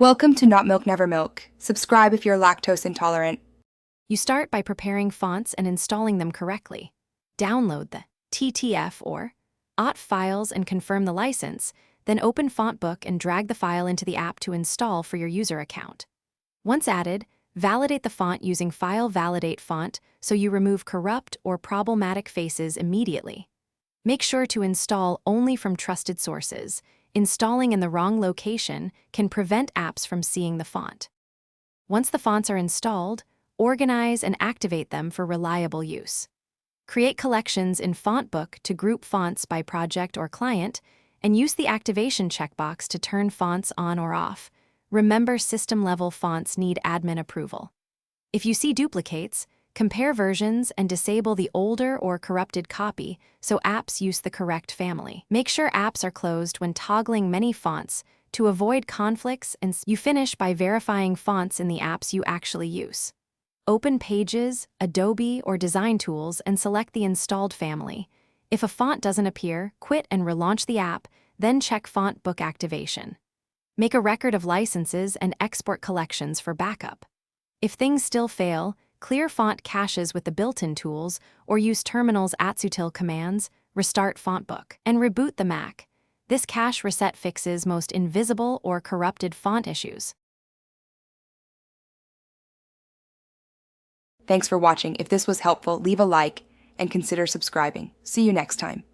Welcome to Not Milk Never Milk. Subscribe if you're lactose intolerant. You start by preparing fonts and installing them correctly. Download the TTF or OTT files and confirm the license, then open FontBook and drag the file into the app to install for your user account. Once added, validate the font using File Validate Font so you remove corrupt or problematic faces immediately. Make sure to install only from trusted sources. Installing in the wrong location can prevent apps from seeing the font. Once the fonts are installed, organize and activate them for reliable use. Create collections in FontBook to group fonts by project or client, and use the activation checkbox to turn fonts on or off. Remember, system-level fonts need admin approval. If you see duplicates, compare versions and disable the older or corrupted copy so apps use the correct family. Make sure apps are closed when toggling many fonts to avoid conflicts, and you finish by verifying fonts in the apps you actually use. Open Pages, Adobe, or Design Tools and select the installed family. If a font doesn't appear, quit and relaunch the app, then check FontBook activation. Make a record of licenses and export collections for backup. If things still fail, clear font caches with the built-in tools or use terminal's @sutil commands, restart FontBook, and reboot the Mac. This cache reset fixes most invisible or corrupted font issues. Thanks for watching. If this was helpful, leave a like and consider subscribing. See you next time.